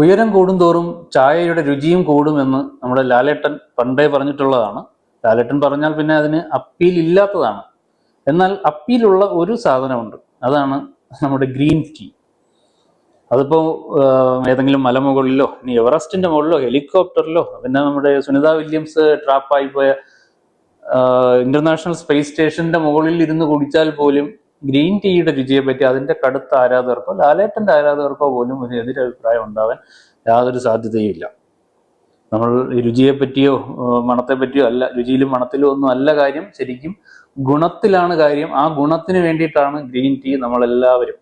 ഉയരം കൂടുന്തോറും ചായയുടെ രുചിയും കൂടുമെന്ന് നമ്മുടെ ലാലേട്ടൻ പണ്ടേ പറഞ്ഞിട്ടുള്ളതാണ്. ലാലേട്ടൻ പറഞ്ഞാൽ പിന്നെ അതിന് അപ്പീൽ ഇല്ലാത്തതാണ്. എന്നാൽ അപ്പീലുള്ള ഒരു സാധനമുണ്ട്, അതാണ് നമ്മുടെ ഗ്രീൻ ടീ. അതിപ്പോൾ ഏതെങ്കിലും മലമുകളിലോ, ഇനി എവറസ്റ്റിന്റെ മുകളിലോ, ഹെലികോപ്റ്ററിലോ, പിന്നെ നമ്മുടെ സുനിത വില്യംസ് ട്രാപ്പായി പോയ ഇന്റർനാഷണൽ സ്പേസ് സ്റ്റേഷന്റെ മുകളിൽ ഇരുന്ന് കുടിച്ചാൽ പോലും ഗ്രീൻ ടീയുടെ രുചിയെ പറ്റി അതിന്റെ കടുത്ത ആരാധകർക്കോ ലാലേട്ടന്റെ ആരാധകർക്കോ പോലും ഒരു എതിരഭിപ്രായം ഉണ്ടാവാൻ യാതൊരു സാധ്യതയും ഇല്ല. നമ്മൾ ഈ രുചിയെ പറ്റിയോ മണത്തെ പറ്റിയോ അല്ല, രുചിയിലും മണത്തിലും ഒന്നും അല്ല കാര്യം, ശരിക്കും ഗുണത്തിലാണ് കാര്യം. ആ ഗുണത്തിന് വേണ്ടിയിട്ടാണ് ഗ്രീൻ ടീ നമ്മളെല്ലാവരും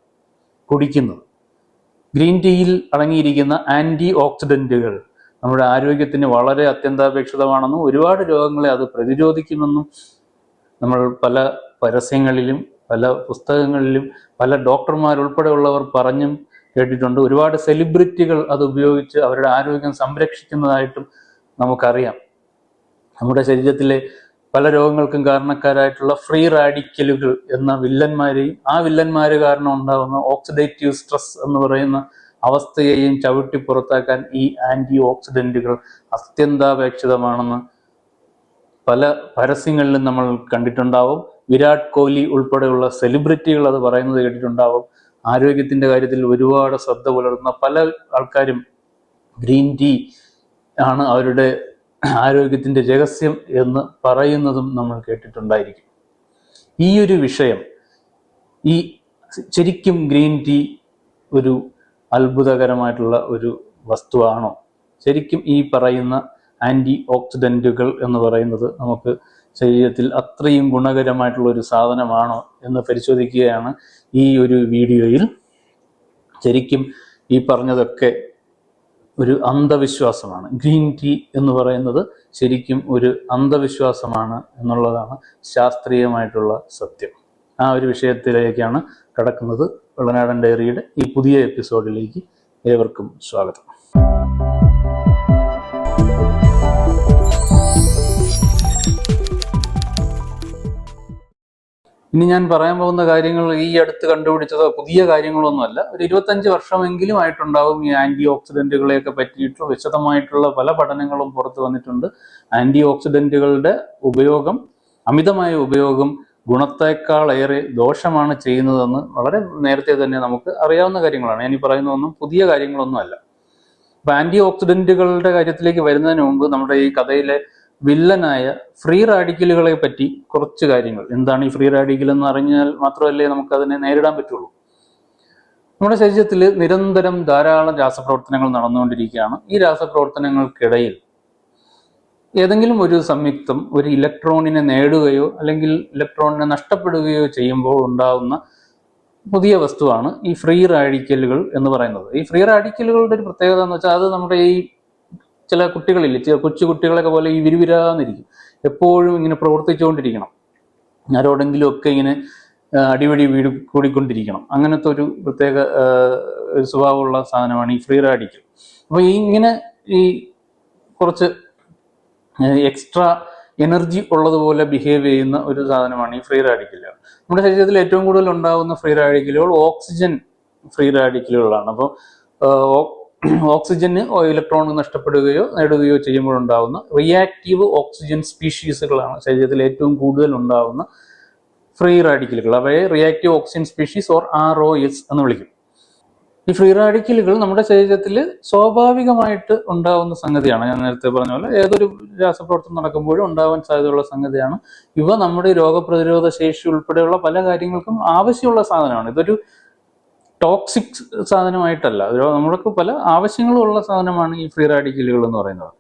കുടിക്കുന്നത്. ഗ്രീൻ ടീയിൽ അടങ്ങിയിരിക്കുന്ന ആന്റി ഓക്സിഡന്റുകൾ നമ്മുടെ ആരോഗ്യത്തിന് വളരെ അത്യന്താപേക്ഷിതമാണെന്നും ഒരുപാട് രോഗങ്ങളെ അത് പ്രതിരോധിക്കുമെന്നും നമ്മൾ പല പരസ്യങ്ങളിലും പല പുസ്തകങ്ങളിലും പല ഡോക്ടർമാരുൾപ്പെടെയുള്ളവർ പറഞ്ഞും കേട്ടിട്ടുണ്ട്. ഒരുപാട് സെലിബ്രിറ്റികൾ അത് ഉപയോഗിച്ച് അവരുടെ ആരോഗ്യം സംരക്ഷിക്കുന്നതായിട്ടും നമുക്കറിയാം. നമ്മുടെ ശരീരത്തിലെ പല രോഗങ്ങൾക്കും കാരണക്കാരായിട്ടുള്ള ഫ്രീ റാഡിക്കലുകൾ എന്ന വില്ലന്മാരെയും ആ വില്ലന്മാര് കാരണം ഉണ്ടാകുന്ന ഓക്സിഡേറ്റീവ് സ്ട്രെസ് എന്ന് പറയുന്ന അവസ്ഥയെയും ചവിട്ടി പുറത്താക്കാൻ ഈ ആന്റി ഓക്സിഡന്റുകൾ അത്യന്താപേക്ഷിതമാണെന്ന് പല പരസ്യങ്ങളിലും നമ്മൾ കണ്ടിട്ടുണ്ടാവും. വിരാട് കോഹ്ലി ഉൾപ്പെടെയുള്ള സെലിബ്രിറ്റികൾ അത് പറയുന്നത് കേട്ടിട്ടുണ്ടാവും. ആരോഗ്യത്തിന്റെ കാര്യത്തിൽ ഒരുപാട് ശ്രദ്ധ പുലർത്തുന്ന പല ആൾക്കാരും ഗ്രീൻ ടീ ആണ് അവരുടെ ആരോഗ്യത്തിന്റെ രഹസ്യം എന്ന് പറയുന്നതും നമ്മൾ കേട്ടിട്ടുണ്ടായിരിക്കും. ഈ ഒരു വിഷയം, ഈ ശരിക്കും ഗ്രീൻ ടീ ഒരു അത്ഭുതകരമായിട്ടുള്ള ഒരു വസ്തുവാണോ? ശരിക്കും ഈ പറയുന്ന ആന്റി ഓക്സിഡന്റുകൾ എന്ന് പറയുന്നത് നമുക്ക് ശരീരത്തിൽ അത്രയും ഗുണകരമായിട്ടുള്ള ഒരു സാധനമാണോ എന്ന് പരിശോധിക്കുകയാണ് ഈ ഒരു വീഡിയോയിൽ. ശരിക്കും ഈ പറഞ്ഞതൊക്കെ ഒരു അന്ധവിശ്വാസമാണ്. ഗ്രീൻ ടീ എന്ന് പറയുന്നത് ശരിക്കും ഒരു അന്ധവിശ്വാസമാണ് എന്നുള്ളതാണ് ശാസ്ത്രീയമായിട്ടുള്ള സത്യം. ആ ഒരു വിഷയത്തിലേക്കാണ് കടക്കുന്നത്. വെള്ളനാടൻ ഡയറിയുടെ ഈ പുതിയ എപ്പിസോഡിലേക്ക് ഏവർക്കും സ്വാഗതം. ഇനി ഞാൻ പറയാൻ പോകുന്ന കാര്യങ്ങൾ ഈ അടുത്ത് കണ്ടുപിടിച്ചതോ പുതിയ കാര്യങ്ങളൊന്നുമല്ല. ഒരു 25 വർഷമെങ്കിലും ആയിട്ടുണ്ടാവും ഈ ആന്റി ഓക്സിഡന്റുകളെയൊക്കെ പറ്റിയിട്ട് വിശദമായിട്ടുള്ള പല പഠനങ്ങളും പുറത്തു വന്നിട്ടുണ്ട്. ആന്റി ഓക്സിഡന്റുകളുടെ ഉപയോഗം, അമിതമായ ഉപയോഗം ഗുണത്തേക്കാളേറെ ദോഷമാണ് ചെയ്യുന്നതെന്ന് വളരെ നേരത്തെ തന്നെ നമുക്ക് അറിയാവുന്ന കാര്യങ്ങളാണ്. ഞാൻ ഈ പറയുന്നതൊന്നും പുതിയ കാര്യങ്ങളൊന്നും അല്ല. അപ്പൊ ആന്റി ഓക്സിഡന്റുകളുടെ കാര്യത്തിലേക്ക് വരുന്നതിന് മുമ്പ് നമ്മുടെ ഈ കഥയിലെ വില്ലനായ ഫ്രീ റാഡിക്കലുകളെ പറ്റി കുറച്ച് കാര്യങ്ങൾ. എന്താണ് ഈ ഫ്രീ റാഡിക്കൽ എന്ന് അറിഞ്ഞാൽ മാത്രമല്ലേ നമുക്ക് അതിനെ നേരിടാൻ പറ്റുള്ളൂ. നമ്മുടെ ശരീരത്തിൽ നിരന്തരം ധാരാളം രാസപ്രവർത്തനങ്ങൾ നടന്നുകൊണ്ടിരിക്കുകയാണ്. ഈ രാസപ്രവർത്തനങ്ങൾക്കിടയിൽ ഏതെങ്കിലും ഒരു സംയുക്തം ഒരു ഇലക്ട്രോണിനെ നേടുകയോ അല്ലെങ്കിൽ ഇലക്ട്രോണിനെ നഷ്ടപ്പെടുകയോ ചെയ്യുമ്പോൾ ഉണ്ടാകുന്ന പുതിയ വസ്തുവാണ് ഈ ഫ്രീ റാഡിക്കലുകൾ എന്ന് പറയുന്നത്. ഈ ഫ്രീ റാഡിക്കലുകളുടെ ഒരു പ്രത്യേകത എന്ന് വെച്ചാൽ അത് നമ്മുടെ ഈ ചില കുട്ടികളില്ലേ, കൊച്ചു കുട്ടികളൊക്കെ പോലെ ഈ വിരുവിരാന്നിരിക്കും, എപ്പോഴും ഇങ്ങനെ പ്രവർത്തിച്ചുകൊണ്ടിരിക്കണം, ആരോടെങ്കിലും ഒക്കെ ഇങ്ങനെ അടിപിടി കൂടിക്കൊണ്ടിരിക്കണം. അങ്ങനത്തെ ഒരു പ്രത്യേക സ്വഭാവമുള്ള സാധനമാണ് ഈ ഫ്രീ റാഡിക്കൽ. അപ്പൊ ഇങ്ങനെ ഈ കുറച്ച് എക്സ്ട്രാ എനർജി ഉള്ളതുപോലെ ബിഹേവ് ചെയ്യുന്ന ഒരു സാധനമാണ് ഈ ഫ്രീ റാഡിക്കലുകൾ. നമ്മുടെ ശരീരത്തിൽ ഏറ്റവും കൂടുതൽ ഉണ്ടാകുന്ന ഫ്രീ റാഡിക്കലുകൾ ഓക്സിജൻ ഫ്രീ റാഡിക്കലുകളാണ്. അപ്പോൾ ഓക്സിജന് ഇലക്ട്രോൺ നഷ്ടപ്പെടുകയോ നേടുകയോ ചെയ്യുമ്പോഴുണ്ടാകുന്ന റിയാക്റ്റീവ് ഓക്സിജൻ സ്പീഷീസുകളാണ് ശരീരത്തിൽ ഏറ്റവും കൂടുതൽ ഉണ്ടാകുന്ന ഫ്രീ റാഡിക്കലുകൾ. അവയെ reactive oxygen species or ROS എന്ന് വിളിക്കും. ഈ ഫ്രീ റാഡിക്കലുകൾ നമ്മുടെ ശരീരത്തിൽ സ്വാഭാവികമായിട്ട് ഉണ്ടാകുന്ന സംഗതിയാണ്. ഞാൻ നേരത്തെ പറഞ്ഞ പോലെ ഏതൊരു രാസപ്രവർത്തനം നടക്കുമ്പോഴും ഉണ്ടാവാൻ സാധ്യതയുള്ള സംഗതിയാണ്. ഇവ നമ്മുടെ രോഗപ്രതിരോധ ശേഷി ഉൾപ്പെടെയുള്ള പല കാര്യങ്ങൾക്കും ആവശ്യമുള്ള സാധനമാണ്. ഇതൊരു ടോക്സിക് സാധനമായിട്ടല്ല, നമ്മൾക്ക് പല ആവശ്യങ്ങളും ഉള്ള സാധനമാണ് ഈ ഫ്രീ റാഡിക്കലുകൾ എന്ന് പറയുന്നത്.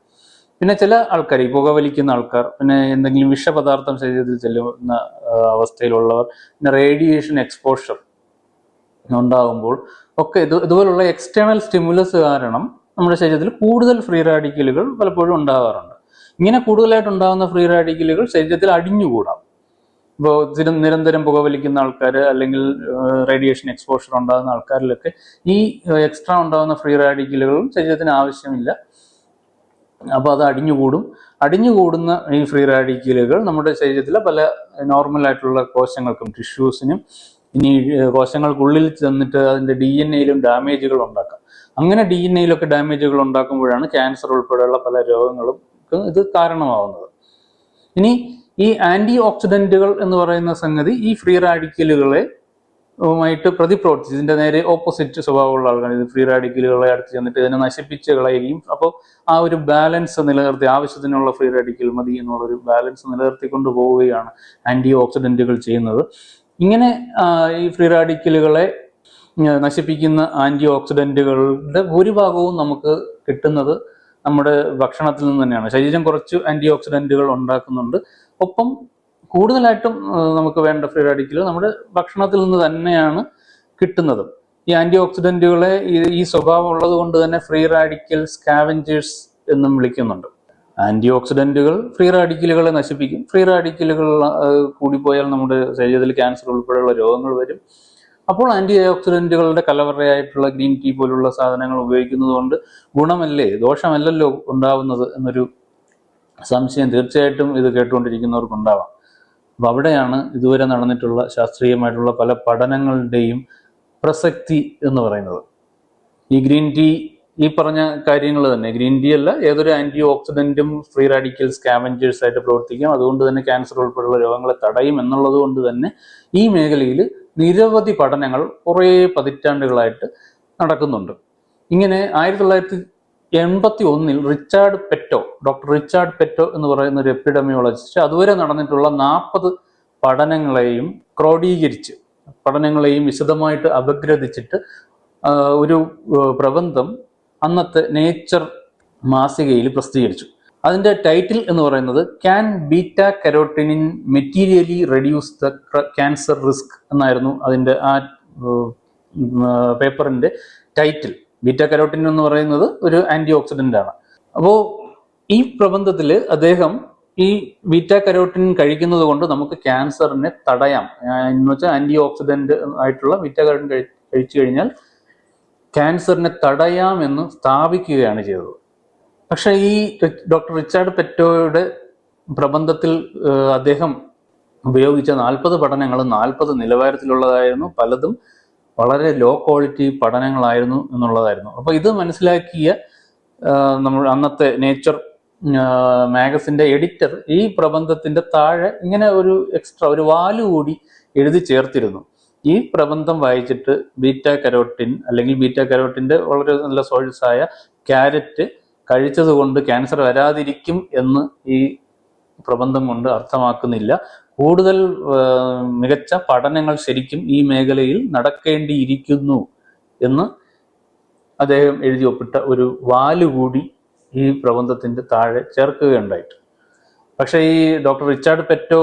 പിന്നെ ചില ആൾക്കാർ, ഈ പുകവലിക്കുന്ന ആൾക്കാർ, പിന്നെ എന്തെങ്കിലും വിഷപദാർത്ഥം ശരീരത്തിൽ ചെല്ലുന്ന അവസ്ഥയിലുള്ളവർ, പിന്നെ റേഡിയേഷൻ എക്സ്പോഷർ ഉണ്ടാകുമ്പോൾ ഒക്കെ ഇതുപോലുള്ള എക്സ്റ്റേണൽ സ്റ്റിമുലസ് കാരണം നമ്മുടെ ശരീരത്തിൽ കൂടുതൽ ഫ്രീ റാഡിക്കലുകൾ പലപ്പോഴും ഉണ്ടാകാറുണ്ട്. ഇങ്ങനെ കൂടുതലായിട്ട് ഉണ്ടാകുന്ന ഫ്രീ റാഡിക്കലുകൾ ശരീരത്തിൽ അടിഞ്ഞുകൂടാം. ഇപ്പോൾ നിരന്തരം പുകവലിക്കുന്ന ആൾക്കാർ അല്ലെങ്കിൽ റേഡിയേഷൻ എക്സ്പോഷർ ഉണ്ടാകുന്ന ആൾക്കാരിലൊക്കെ ഈ എക്സ്ട്രാ ഉണ്ടാകുന്ന ഫ്രീ റാഡിക്കലുകളും ശരീരത്തിന് ആവശ്യമില്ല. അപ്പോൾ അത് അടിഞ്ഞുകൂടുന്ന ഈ ഫ്രീ റാഡിക്കലുകൾ നമ്മുടെ ശരീരത്തിലെ പല നോർമലായിട്ടുള്ള കോശങ്ങൾക്കും ടിഷ്യൂസിനും ഇനി കോശങ്ങൾക്കുള്ളിൽ ചെന്നിട്ട് അതിൻ്റെ DNA ഡാമേജുകൾ ഉണ്ടാക്കാം. അങ്ങനെ DNA ഡാമേജുകൾ ഉണ്ടാക്കുമ്പോഴാണ് ക്യാൻസർ ഉൾപ്പെടെയുള്ള പല രോഗങ്ങളും ഇത് കാരണമാവുന്നത്. ഇനി ഈ ആന്റി ഓക്സിഡന്റുകൾ എന്ന് പറയുന്ന സംഗതി ഈ ഫ്രീ റാഡിക്കലുകളെ ായിട്ട് പ്രതിപ്രവർത്തിച്ച് ഇതിന്റെ നേരെ ഓപ്പോസിറ്റ് സ്വഭാവമുള്ള ആൾക്കാർ ഇത് ഫ്രീ റാഡിക്കലുകളെ അടുത്ത് ചെന്നിട്ട് ഇതിനെ നശിപ്പിച്ച് കളയുകയും അപ്പോൾ ആ ഒരു ബാലൻസ് നിലനിർത്തി ആവശ്യത്തിനുള്ള ഫ്രീ റാഡിക്കൽ മതി എന്നുള്ളൊരു ബാലൻസ് നിലനിർത്തിക്കൊണ്ട് പോവുകയാണ് ആന്റി ഓക്സിഡന്റുകൾ ചെയ്യുന്നത്. ഇങ്ങനെ ഈ ഫ്രീ റാഡിക്കലുകളെ നശിപ്പിക്കുന്ന ആന്റി ഓക്സിഡന്റുകളുടെ ഭൂരിഭാഗവും നമുക്ക് കിട്ടുന്നത് നമ്മുടെ ഭക്ഷണത്തിൽ നിന്ന് തന്നെയാണ്. ശരീരം കുറച്ച് ആന്റി ഓക്സിഡന്റുകൾ ഉണ്ടാക്കുന്നുണ്ട്, ഒപ്പം കൂടുതലായിട്ടും നമുക്ക് വേണ്ട ഫ്രീ റാഡിക്കലുകൾ നമ്മുടെ ഭക്ഷണത്തിൽ നിന്ന് തന്നെയാണ് കിട്ടുന്നത്. ഈ ആന്റി ഓക്സിഡന്റുകളെ ഈ സ്വഭാവം ഉള്ളത് കൊണ്ട് തന്നെ ഫ്രീ റാഡിക്കൽ സ്കാവഞ്ചേഴ്സ് എന്നും വിളിക്കുന്നുണ്ട്. ആന്റി ഓക്സിഡന്റുകൾ ഫ്രീ റാഡിക്കലുകളെ നശിപ്പിക്കും. ഫ്രീ റാഡിക്കലുകൾ കൂടിപ്പോയാൽ നമ്മുടെ ശരീരത്തിൽ ക്യാൻസർ ഉൾപ്പെടെയുള്ള രോഗങ്ങൾ വരും. അപ്പോൾ ആന്റി ഓക്സിഡന്റുകളുടെ കലവറയായിട്ടുള്ള ഗ്രീൻ ടീ പോലുള്ള സാധനങ്ങൾ ഉപയോഗിക്കുന്നത് കൊണ്ട് ഗുണമല്ലേ ദോഷമല്ലല്ലോ ഉണ്ടാവുന്നത് എന്നൊരു സംശയം തീർച്ചയായിട്ടും ഇത് കേട്ടുകൊണ്ടിരിക്കുന്നവർക്കുണ്ടാവാം. അപ്പം അവിടെയാണ് ഇതുവരെ നടന്നിട്ടുള്ള ശാസ്ത്രീയമായിട്ടുള്ള പല പഠനങ്ങളുടെയും പ്രസക്തി എന്ന് പറയുന്നത്. ഈ ഗ്രീൻ ടീ ഈ പറഞ്ഞ കാര്യങ്ങൾ തന്നെ, ഗ്രീൻ ടീ അല്ല ഏതൊരു ആന്റി ഓക്സിഡന്റും ഫ്രീ റാഡിക്കൽ സ്കാവഞ്ചേഴ്സ് ആയിട്ട് പ്രവർത്തിക്കും. അതുകൊണ്ട് തന്നെ ക്യാൻസർ ഉൾപ്പെടെയുള്ള രോഗങ്ങളെ തടയും എന്നുള്ളത് കൊണ്ട് തന്നെ ഈ മേഖലയിൽ നിരവധി പഠനങ്ങൾ കുറേ പതിറ്റാണ്ടുകളായിട്ട് നടക്കുന്നുണ്ട്. ഇങ്ങനെ 1981 ഡോക്ടർ റിച്ചാർഡ് പെറ്റോ എന്ന് പറയുന്ന ഒരു എപ്പിഡമിയോളജിസ്റ്റ് അതുവരെ നടന്നിട്ടുള്ള 40 പഠനങ്ങളെയും ക്രോഡീകരിച്ച് പഠനങ്ങളെയും വിശദമായിട്ട് അപഗ്രഥിച്ചിട്ട് ഒരു പ്രബന്ധം അന്നത്തെ നേച്ചർ മാസികയിൽ പ്രസിദ്ധീകരിച്ചു. അതിന്റെ ടൈറ്റിൽ എന്ന് പറയുന്നത് can beta carotene materially reduce the cancer risk എന്നായിരുന്നു അതിന്റെ ആ പേപ്പറിന്റെ ടൈറ്റിൽ. ബീറ്റ കരോട്ടിൻ എന്ന് പറയുന്നത് ഒരു ആന്റി ഓക്സിഡന്റ് ആണ്. അപ്പോൾ ഈ പ്രബന്ധത്തിൽ അദ്ദേഹം ഈ ബീറ്റ കരോട്ടിൻ കഴിക്കുന്നത് കൊണ്ട് നമുക്ക് ക്യാൻസറിനെ തടയാം എന്ന് വെച്ചാൽ ആന്റി ഓക്സിഡന്റ് ആയിട്ടുള്ള ബീറ്റ കരോട്ടിൻ കഴിച്ചു കഴിഞ്ഞാൽ ക്യാൻസറിനെ തടയാം എന്ന് സ്ഥാപിക്കുകയാണ് ചെയ്തത്. പക്ഷെ ഈ ഡോക്ടർ റിച്ചാർഡ് പെറ്റോയുടെ പ്രബന്ധത്തിൽ അദ്ദേഹം ഉപയോഗിച്ച 40 പഠനങ്ങൾ 40 നിലവാരത്തിലുള്ളതായിരുന്നു, പലതും വളരെ ലോ ക്വാളിറ്റി പഠനങ്ങളായിരുന്നു എന്നുള്ളതായിരുന്നു. അപ്പൊ ഇത് മനസ്സിലാക്കിയ നമ്മൾ അന്നത്തെ നേച്ചർ മാഗസിന്റെ എഡിറ്റർ ഈ പ്രബന്ധത്തിന്റെ താഴെ ഇങ്ങനെ ഒരു എക്സ്ട്രാ ഒരു വാലുകൂടി എഴുതി ചേർത്തിരുന്നു. ഈ പ്രബന്ധം വായിച്ചിട്ട് ബീറ്റ കരോട്ടിൻ അല്ലെങ്കിൽ ബീറ്റ കരോട്ടിന്റെ വളരെ നല്ല സോഴ്സായ ക്യാരറ്റ് കഴിച്ചത് കൊണ്ട് ക്യാൻസർ വരാതിരിക്കും എന്ന് ഈ പ്രബന്ധം കൊണ്ട് അർത്ഥമാക്കുന്നില്ല. കൂടുതൽ മികച്ച പഠനങ്ങൾ ശരിക്കും ഈ മേഖലയിൽ നടക്കേണ്ടിയിരിക്കുന്നു എന്ന് അദ്ദേഹം എഴുതി ഒപ്പിട്ട ഒരു വാലുകൂടി ഈ പ്രബന്ധത്തിന്റെ താഴെ ചേർക്കുകയുണ്ടായിട്ട്. പക്ഷെ ഈ ഡോക്ടർ റിച്ചാർഡ് പെറ്റോ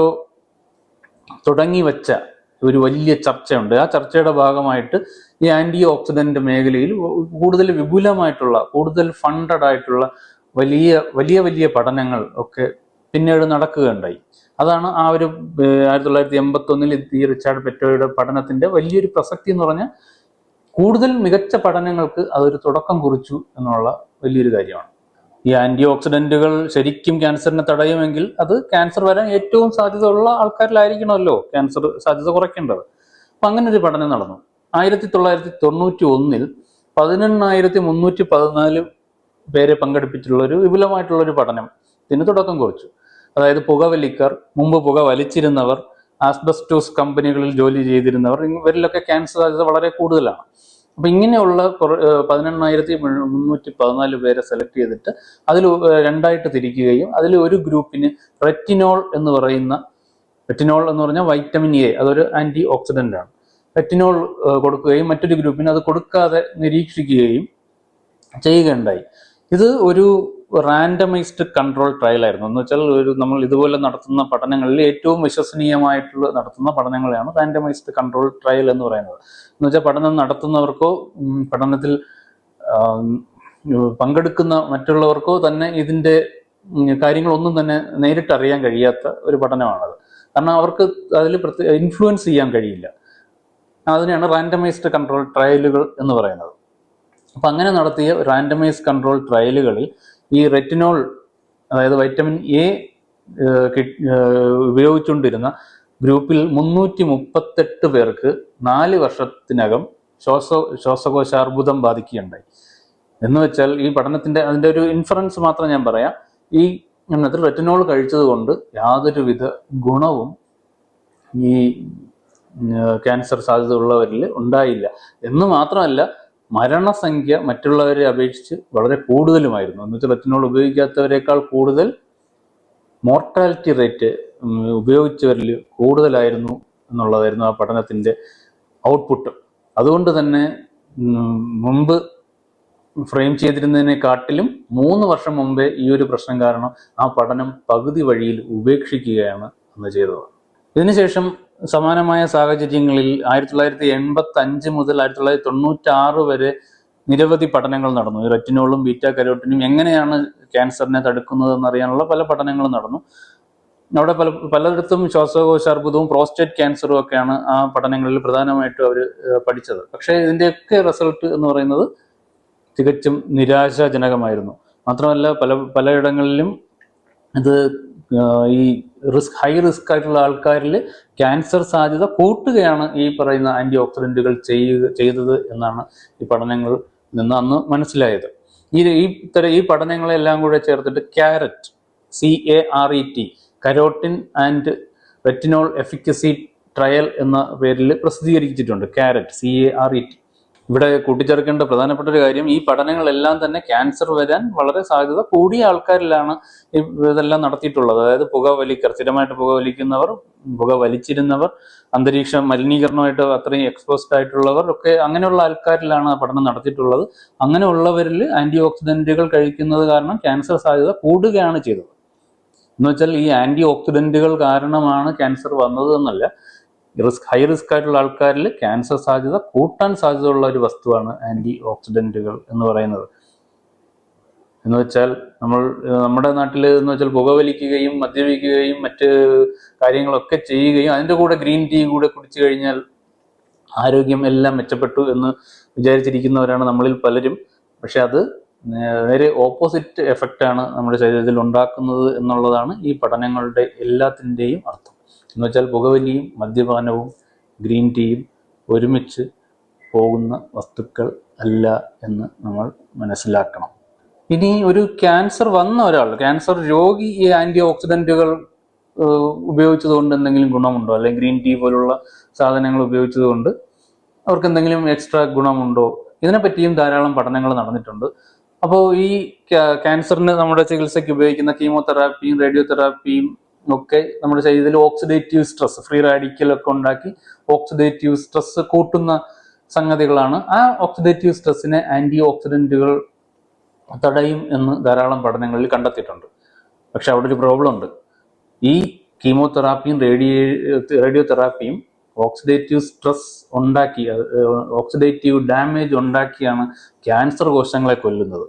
തുടങ്ങി വെച്ച ഒരു വലിയ ചർച്ചയുണ്ട്. ആ ചർച്ചയുടെ ഭാഗമായിട്ട് ഈ ആന്റി ഓക്സിഡന്റ് മേഖലയിൽ കൂടുതൽ വിപുലമായിട്ടുള്ള കൂടുതൽ ഫണ്ടഡ് ആയിട്ടുള്ള വലിയ വലിയ വലിയ പഠനങ്ങൾ ഒക്കെ പിന്നീട് നടക്കുകയുണ്ടായി. അതാണ് ആ ഒരു 1981 ഈ റിച്ചാർഡ് പെറ്റോയുടെ പഠനത്തിന്റെ വലിയൊരു പ്രസക്തി എന്ന് പറഞ്ഞാൽ കൂടുതൽ മികച്ച പഠനങ്ങൾക്ക് അതൊരു തുടക്കം കുറിച്ചു എന്നുള്ള വലിയൊരു കാര്യമാണ്. ഈ ആന്റി ഓക്സിഡന്റുകൾ ശരിക്കും ക്യാൻസറിനെ തടയുമെങ്കിൽ അത് ക്യാൻസർ വരാൻ ഏറ്റവും സാധ്യത ഉള്ള ആൾക്കാരിലായിരിക്കണമല്ലോ ക്യാൻസർ സാധ്യത കുറയ്ക്കേണ്ടത്. അപ്പൊ അങ്ങനെ ഒരു പഠനം നടന്നു. 1991 18,314 പേരെ പങ്കെടുപ്പിച്ചുള്ള ഒരു വിപുലമായിട്ടുള്ള ഒരു പഠനം ഇതിന് തുടക്കം കുറിച്ചു. അതായത് പുകവലിക്കാർ, മുമ്പ് പുക വലിച്ചിരുന്നവർ, ആസ്ബസ്റ്റോസ് കമ്പനികളിൽ ജോലി ചെയ്തിരുന്നവർ, ഇവരിലൊക്കെ ക്യാൻസർ സാധ്യത വളരെ കൂടുതലാണ്. അപ്പൊ ഇങ്ങനെയുള്ള 18,314 പേരെ സെലക്ട് ചെയ്തിട്ട് അതിൽ രണ്ടായിട്ട് തിരിക്കുകയും അതിൽ ഒരു ഗ്രൂപ്പിന് റെറ്റിനോൾ എന്ന് പറഞ്ഞാൽ വൈറ്റമിൻ എ, അതൊരു ആന്റി ഓക്സിഡന്റ് ആണ്. റെറ്റിനോൾ കൊടുക്കുകയും മറ്റൊരു ഗ്രൂപ്പിന് അത് കൊടുക്കാതെ നിരീക്ഷിക്കുകയും ചെയ്യുകയുണ്ടായി. ഇത് ഒരു റാൻഡമൈസ്ഡ് കൺട്രോൾ ട്രയൽ ആയിരുന്നു. എന്ന് വെച്ചാൽ നമ്മൾ ഇതുപോലെ നടത്തുന്ന പഠനങ്ങളിൽ ഏറ്റവും വിശ്വസനീയമായിട്ടുള്ള നടത്തുന്ന പഠനങ്ങളെയാണ് റാൻഡമൈസ്ഡ് കൺട്രോൾ ട്രയൽ എന്ന് പറയുന്നത്. എന്ന് വെച്ചാൽ പഠനം നടത്തുന്നവർക്കോ പഠനത്തിൽ പങ്കെടുക്കുന്ന മറ്റുള്ളവർക്കോ തന്നെ ഇതിന്റെ കാര്യങ്ങളൊന്നും തന്നെ നേരിട്ട് അറിയാൻ കഴിയാത്ത ഒരു പഠനമാണത്. കാരണം അവർക്ക് അതിൽ ഇൻഫ്ലുവൻസ് ചെയ്യാൻ കഴിയില്ല. അതിനെയാണ് റാൻഡമൈസ്ഡ് കൺട്രോൾ ട്രയലുകൾ എന്ന് പറയുന്നത്. അപ്പൊ അങ്ങനെ നടത്തിയ റാൻഡമൈസ്ഡ് കൺട്രോൾ ട്രയലുകളിൽ ഈ റെറ്റിനോൾ, അതായത് വൈറ്റമിൻ എ ഉപയോഗിച്ചുകൊണ്ടിരുന്ന ഗ്രൂപ്പിൽ 338 പേർക്ക് 4 വർഷത്തിനകം ശ്വാസകോശാർബുദം ബാധിക്കുകയുണ്ടായി. എന്ന് വെച്ചാൽ ഈ പഠനത്തിന്റെ അതിന്റെ ഒരു ഇൻഫറൻസ് മാത്രം ഞാൻ പറയാം. ഈ എണ്ണത്തിൽ റെറ്റിനോൾ കഴിച്ചത് കൊണ്ട് യാതൊരുവിധ ഗുണവും ഈ ക്യാൻസർ സാധ്യത ഉള്ളവരിൽ ഉണ്ടായില്ല എന്ന് മാത്രമല്ല, മരണസംഖ്യ മറ്റുള്ളവരെ അപേക്ഷിച്ച് വളരെ കൂടുതലുമായിരുന്നു. എന്ന് വെച്ചാൽ റെറ്റിനോൾ ഉപയോഗിക്കാത്തവരെക്കാൾ കൂടുതൽ മോർട്ടാലിറ്റി റേറ്റ് ഉപയോഗിച്ചവരിൽ കൂടുതലായിരുന്നു എന്നുള്ളതായിരുന്നു ആ പഠനത്തിന്റെ ഔട്ട്പുട്ട്. അതുകൊണ്ട് തന്നെ മുമ്പ് ഫ്രെയിം ചെയ്തിരുന്നതിനെക്കാട്ടിലും 3 വർഷം മുമ്പേ ഈ ഒരു പ്രശ്നം കാരണം ആ പഠനം പകുതി വഴിയിൽ ഉപേക്ഷിക്കുകയാണ് അന്ന് ചെയ്തത്. ഇതിനുശേഷം സമാനമായ സാഹചര്യങ്ങളിൽ 1985 മുതൽ 1996 വരെ നിരവധി പഠനങ്ങൾ നടന്നു. ഈ റെറ്റിനോളും ബീറ്റാ കരോട്ടിനും എങ്ങനെയാണ് ക്യാൻസറിനെ തടുക്കുന്നത് എന്നറിയാനുള്ള പല പഠനങ്ങളും നടന്നു. അവിടെ പലയിടത്തും ശ്വാസകോശ അർബുദവും പ്രോസ്റ്റേറ്റ് ക്യാൻസറും ഒക്കെയാണ് ആ പഠനങ്ങളിൽ പ്രധാനമായിട്ടും അവർ പഠിച്ചത്. പക്ഷേ ഇതിൻ്റെയൊക്കെ റിസൾട്ട് എന്ന് പറയുന്നത് തികച്ചും നിരാശാജനകമായിരുന്നു. മാത്രമല്ല പലയിടങ്ങളിലും ഇത് ഈ ഹൈ റിസ്ക് ആയിട്ടുള്ള ആൾക്കാരിൽ ക്യാൻസർ സാധ്യത കൂട്ടുകയാണ് ഈ പറയുന്ന ആന്റി ഓക്സിഡന്റുകൾ ചെയ്തത് എന്നാണ് ഈ പഠനങ്ങളിൽ നിന്ന് അന്ന് മനസ്സിലായത്. ഈ പഠനങ്ങളെല്ലാം കൂടെ ചേർത്തിട്ട് carrot, CARET, carotene and retinol efficacy trial എന്ന പേരിൽ പ്രസിദ്ധീകരിച്ചിട്ടുണ്ട്. Carrot, CARET. ഇവിടെ കൂട്ടിച്ചേർക്കേണ്ട പ്രധാനപ്പെട്ട ഒരു കാര്യം, ഈ പഠനങ്ങളെല്ലാം തന്നെ ക്യാൻസർ വരാൻ വളരെ സാധ്യത കൂടിയ ആൾക്കാരിലാണ് ഇതെല്ലാം നടത്തിയിട്ടുള്ളത്. അതായത് സ്ഥിരമായിട്ട് പുക വലിക്കുന്നവർ, പുക വലിച്ചിരുന്നവർ, അന്തരീക്ഷ മലിനീകരണമായിട്ട് അത്രയും എക്സ്പോസ്ഡ് ആയിട്ടുള്ളവർ ഒക്കെ, അങ്ങനെയുള്ള ആൾക്കാരിലാണ് ആ പഠനം നടത്തിയിട്ടുള്ളത്. അങ്ങനെയുള്ളവരിൽ ആന്റി ഓക്സിഡന്റുകൾ കഴിക്കുന്നത് കാരണം ക്യാൻസർ സാധ്യത കൂടുകയാണ് ചെയ്തത്. എന്ന് വെച്ചാൽ ഈ ആന്റി ഓക്സിഡന്റുകൾ കാരണമാണ് ക്യാൻസർ വന്നത് എന്നല്ല, ഹൈ റിസ്ക് ആയിട്ടുള്ള ആൾക്കാരിൽ ക്യാൻസർ സാധ്യത കൂട്ടാൻ സാധ്യതയുള്ള ഒരു വസ്തുവാണ് ആന്റി ഓക്സിഡന്റുകൾ എന്ന് പറയുന്നത്. എന്ന് വെച്ചാൽ നമ്മുടെ നാട്ടിൽ എന്ന് വെച്ചാൽ പുകവലിക്കുകയും മദ്യപിക്കുകയും മറ്റ് കാര്യങ്ങളൊക്കെ ചെയ്യുകയും അതിൻ്റെ കൂടെ ഗ്രീൻ ടീ കൂടെ കുടിച്ചു കഴിഞ്ഞാൽ ആരോഗ്യം എല്ലാം മെച്ചപ്പെട്ടു എന്ന് വിചാരിച്ചിരിക്കുന്നവരാണ് നമ്മളിൽ പലരും. പക്ഷെ അത് നേരെ ഓപ്പോസിറ്റ് എഫക്റ്റാണ് നമ്മുടെ ശരീരത്തിൽ ഉണ്ടാക്കുന്നത് എന്നുള്ളതാണ് ഈ പഠനങ്ങളുടെ എല്ലാത്തിൻ്റെയും അർത്ഥം. എന്ന് വെച്ചാൽ പുകവലിയും മദ്യപാനവും ഗ്രീൻ ടീയും ഒരുമിച്ച് പോകുന്ന വസ്തുക്കൾ അല്ല എന്ന് നമ്മൾ മനസ്സിലാക്കണം. ഇനി ഒരു ക്യാൻസർ വന്ന ഒരാൾ, ക്യാൻസർ രോഗി, ഈ ആന്റി ഓക്സിഡന്റുകൾ ഉപയോഗിച്ചത് കൊണ്ട് എന്തെങ്കിലും ഗുണമുണ്ടോ, അല്ലെങ്കിൽ ഗ്രീൻ ടീ പോലുള്ള സാധനങ്ങൾ ഉപയോഗിച്ചത് കൊണ്ട് അവർക്ക് എന്തെങ്കിലും എക്സ്ട്രാ ഗുണമുണ്ടോ? ഇതിനെപ്പറ്റിയും ധാരാളം പഠനങ്ങൾ നടന്നിട്ടുണ്ട്. അപ്പോൾ ഈ ക്യാൻസറിന് നമ്മുടെ ചികിത്സയ്ക്ക് ഉപയോഗിക്കുന്ന കീമോതെറാപ്പിയും റേഡിയോ തെറാപ്പിയും ഒക്കെ നമ്മുടെ ശരീരത്തിൽ ഓക്സിഡേറ്റീവ് സ്ട്രെസ്, ഫ്രീ റാഡിക്കൽ ഒക്കെ ഉണ്ടാക്കി ഓക്സിഡേറ്റീവ് സ്ട്രെസ് കൂട്ടുന്ന സംഗതികളാണ്. ആ ഓക്സിഡേറ്റീവ് സ്ട്രെസ്സിനെ ആന്റി ഓക്സിഡന്റുകൾ തടയും എന്ന് ധാരാളം പഠനങ്ങളിൽ കണ്ടെത്തിയിട്ടുണ്ട്. പക്ഷെ അവിടെ ഒരു പ്രോബ്ലം ഉണ്ട്. ഈ കീമോതെറാപ്പിയും റേഡിയോ തെറാപ്പിയും ഓക്സിഡേറ്റീവ് സ്ട്രെസ് ഉണ്ടാക്കി, ഓക്സിഡേറ്റീവ് ഡാമേജ് ഉണ്ടാക്കിയാണ് ക്യാൻസർ കോശങ്ങളെ കൊല്ലുന്നത്.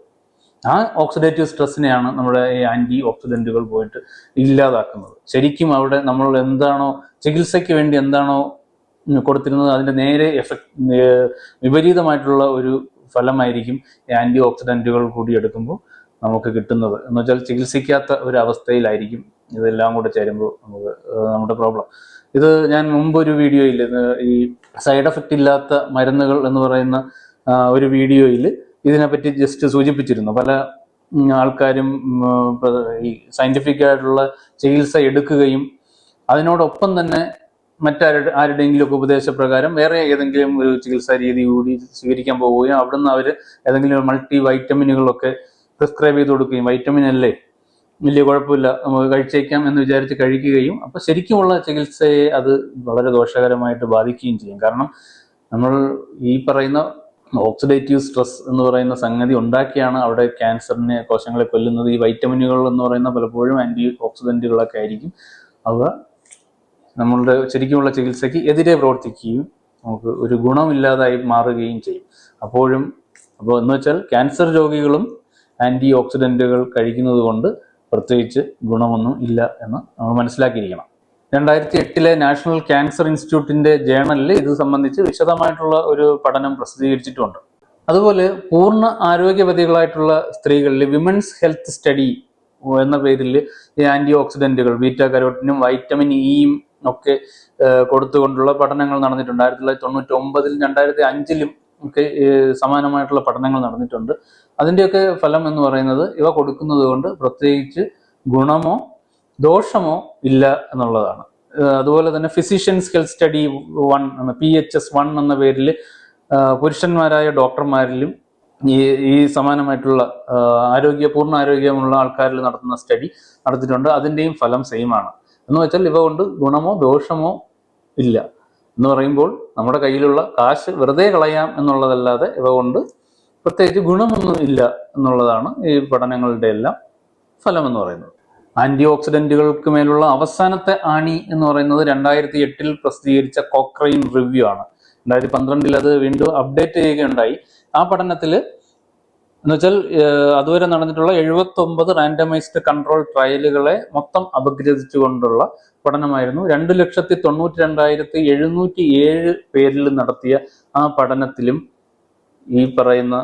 ആ ഓക്സിഡേറ്റീവ് സ്ട്രെസ്സിനെയാണ് നമ്മുടെ ഈ ആന്റി ഓക്സിഡന്റുകൾ പോയിട്ട് ഇല്ലാതാക്കുന്നത്. ശരിക്കും അവിടെ നമ്മൾ എന്താണോ ചികിത്സയ്ക്ക് വേണ്ടി എന്താണോ കൊടുത്തിരുന്നത് അതിന്റെ നേരെ വിപരീതമായിട്ടുള്ള ഒരു ഫലമായിരിക്കും ഈ ആന്റി ഓക്സിഡന്റുകൾ കൂടി എടുക്കുമ്പോൾ നമുക്ക് കിട്ടുന്നത്. എന്ന് വെച്ചാൽ ചികിത്സിക്കാത്ത ഒരു അവസ്ഥയിലായിരിക്കും ഇതെല്ലാം കൂടെ ചേരുമ്പോൾ നമ്മുടെ പ്രോബ്ലം. ഇത് ഞാൻ മുമ്പൊരു വീഡിയോയിൽ, ഈ സൈഡ് എഫക്റ്റ് ഇല്ലാത്ത മരുന്നുകൾ എന്ന് പറയുന്ന ഒരു വീഡിയോയിൽ ഇതിനെപ്പറ്റി ജസ്റ്റ് സൂചിപ്പിച്ചിരുന്നു. പല ആൾക്കാരും ഈ സയന്റിഫിക് ആയിട്ടുള്ള ചികിത്സ എടുക്കുകയും അതിനോടൊപ്പം തന്നെ ആരുടെയെങ്കിലും ഉപദേശപ്രകാരം വേറെ ഏതെങ്കിലും ഒരു ചികിത്സാ രീതി കൂടി സ്വീകരിക്കാൻ പോവുകയും അവിടുന്ന് അവർ ഏതെങ്കിലും മൾട്ടി വൈറ്റമിനുകളൊക്കെ പ്രിസ്ക്രൈബ് ചെയ്ത് കൊടുക്കുകയും, വൈറ്റമിൻ അല്ലേ വലിയ കുഴപ്പമില്ല നമുക്ക് കഴിച്ചേക്കാം എന്ന് വിചാരിച്ച് കഴിക്കുകയും, അപ്പൊ ശരിക്കുമുള്ള ചികിത്സയെ അത് വളരെ ദോഷകരമായിട്ട് ബാധിക്കുകയും ചെയ്യും. കാരണം നമ്മൾ ഈ പറയുന്ന ഓക്സിഡേറ്റീവ് സ്ട്രെസ് എന്ന് പറയുന്ന സംഗതി ഉണ്ടാക്കിയാണ് അവിടെ ക്യാൻസറിനെ, കോശങ്ങളെ കൊല്ലുന്നത്. ഈ വൈറ്റമിനുകൾ എന്ന് പറയുന്ന പലപ്പോഴും ആന്റി ഓക്സിഡന്റുകളൊക്കെ ആയിരിക്കും. അവ നമ്മളുടെ ശരിക്കുമുള്ള ചികിത്സയ്ക്ക് എതിരെ പ്രവർത്തിക്കുകയും നമുക്ക് ഒരു ഗുണമില്ലാതായി മാറുകയും ചെയ്യും. അപ്പോൾ എന്ന് വെച്ചാൽ ക്യാൻസർ രോഗികളും ആന്റി ഓക്സിഡന്റുകൾ കഴിക്കുന്നത് കൊണ്ട് പ്രത്യേകിച്ച് ഗുണമൊന്നും ഇല്ല എന്ന് നമ്മൾ മനസ്സിലാക്കിയിരിക്കണം. 2008 നാഷണൽ ക്യാൻസർ ഇൻസ്റ്റിറ്റ്യൂട്ടിന്റെ ജേണലിൽ ഇത് സംബന്ധിച്ച് വിശദമായിട്ടുള്ള ഒരു പഠനം പ്രസിദ്ധീകരിച്ചിട്ടുണ്ട്. അതുപോലെ പൂർണ്ണ ആരോഗ്യവതികളായിട്ടുള്ള സ്ത്രീകളിൽ വിമൻസ് ഹെൽത്ത് സ്റ്റഡി എന്ന പേരിൽ ഈ ആന്റി ഓക്സിഡന്റുകൾ ബീറ്റാ കരോട്ടിനും വൈറ്റമിൻ ഇയും ഒക്കെ കൊടുത്തുകൊണ്ടുള്ള പഠനങ്ങൾ നടന്നിട്ടുണ്ട്. 1999 2005 ഒക്കെ സമാനമായിട്ടുള്ള പഠനങ്ങൾ നടന്നിട്ടുണ്ട്. അതിൻ്റെയൊക്കെ ഫലം എന്ന് പറയുന്നത് ഇവ കൊടുക്കുന്നത് കൊണ്ട് പ്രത്യേകിച്ച് ഗുണമോ ദോഷമോ ഇല്ല എന്നുള്ളതാണ്. അതുപോലെ തന്നെ ഫിസിഷ്യൻസ് ഹെൽത്ത് സ്റ്റഡി 1 എന്ന PHS-1 എന്ന പേരിൽ പുരുഷന്മാരായ ഡോക്ടർമാരിലും ഈ സമാനമായിട്ടുള്ള പൂർണ്ണ ആരോഗ്യമുള്ള ആൾക്കാരിൽ നടത്തുന്ന സ്റ്റഡി നടത്തിയിട്ടുണ്ട്. അതിൻ്റെയും ഫലം സെയിം ആണ്. എന്ന് വെച്ചാൽ ഇവ കൊണ്ട് ഗുണമോ ദോഷമോ ഇല്ല എന്ന് പറയുമ്പോൾ നമ്മുടെ കയ്യിലുള്ള കാശ് വെറുതെ കളയാം എന്നുള്ളതല്ലാതെ ഇവ കൊണ്ട് പ്രത്യേകിച്ച് ഗുണമൊന്നും ഇല്ല എന്നുള്ളതാണ് ഈ പഠനങ്ങളുടെ എല്ലാം ഫലം എന്ന് പറയുന്നത്. ആന്റി ഓക്സിഡന്റുകൾക്ക് മേലുള്ള അവസാനത്തെ ആണി എന്ന് പറയുന്നത് 2008 പ്രസിദ്ധീകരിച്ച കോക്രൈൻ റിവ്യൂ ആണ്. 2012 അത് വീണ്ടും അപ്ഡേറ്റ് ചെയ്യുകയുണ്ടായി. ആ പഠനത്തിൽ എന്ന് വെച്ചാൽ അതുവരെ നടന്നിട്ടുള്ള 79 റാൻഡമൈസ്ഡ് കൺട്രോൾ ട്രയലുകളെ മൊത്തം അപഗ്രഥിച്ചുകൊണ്ടുള്ള പഠനമായിരുന്നു. 2,92,707 പേരിൽ നടത്തിയ ആ പഠനത്തിലും ഈ പറയുന്ന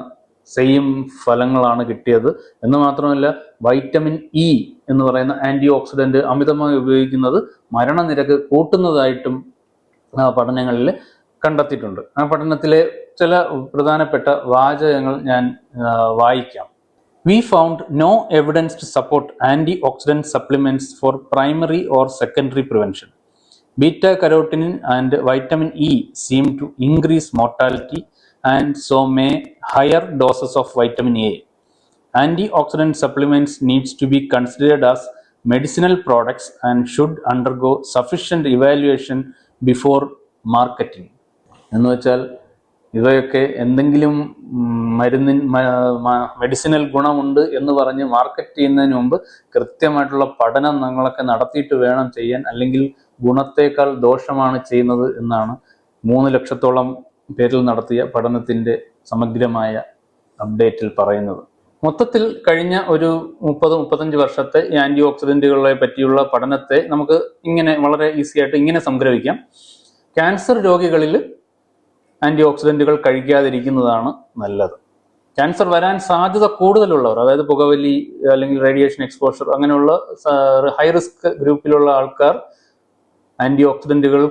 സെയിം ഫലങ്ങളാണ് കിട്ടിയത്. എന്ന് മാത്രമല്ല വൈറ്റമിൻ ഇ എന്ന് പറയുന്ന ആന്റി ഓക്സിഡന്റ് അമിതമായി ഉപയോഗിക്കുന്നത് മരണനിരക്ക് കൂട്ടുന്നതായിട്ടും പഠനങ്ങളിൽ കണ്ടെത്തിയിട്ടുണ്ട്. ആ പഠനത്തിലെ ചില പ്രധാനപ്പെട്ട വാചകങ്ങൾ ഞാൻ വായിക്കാം. We found no evidence to support antioxidant supplements for primary or secondary prevention. Beta carotene and vitamin E seem to increase mortality and so may higher doses of vitamin A. Antioxidant supplements needs to be considered as medicinal products and should undergo sufficient evaluation before marketing. എന്ന് വെച്ചാൽ ഇവയൊക്കെ എന്തെങ്കിലും medicinal ഗുണമുണ്ട് എന്ന് പറഞ്ഞ് market ചെയ്യുന്നതിന് മുമ്പ് കൃത്യമായിട്ടുള്ള പഠനം ഞങ്ങളൊക്കെ നടത്തിയിട്ട് വേണം ചെയ്യാൻ, അല്ലെങ്കിൽ ഗുണത്തേക്കാൾ ദോഷമാണ് ചെയ്യുന്നത് എന്നാണ് 3 ലക്ഷത്തോളം പേരിൽ നടത്തിയ പഠനത്തിൻ്റെ സമഗ്രമായ അപ്ഡേറ്റിൽ പറയുന്നത്. മൊത്തത്തിൽ കഴിഞ്ഞ ഒരു 30-35 വർഷത്തെ ഈ ആന്റി ഓക്സിഡന്റുകളെ പറ്റിയുള്ള പഠനത്തെ നമുക്ക് ഇങ്ങനെ വളരെ ഈസി ആയിട്ട് ഇങ്ങനെ സംഗ്രഹിക്കാം. ക്യാൻസർ രോഗികളിൽ ആന്റി ഓക്സിഡന്റുകൾ കഴിക്കാതിരിക്കുന്നതാണ് നല്ലത്. ക്യാൻസർ വരാൻ സാധ്യത കൂടുതലുള്ളവർ, അതായത് പുകവലി അല്ലെങ്കിൽ റേഡിയേഷൻ എക്സ്പോഷർ അങ്ങനെയുള്ള ഹൈ റിസ്ക് ഗ്രൂപ്പിലുള്ള ആൾക്കാർ ആന്റി ഓക്സിഡന്റുകൾ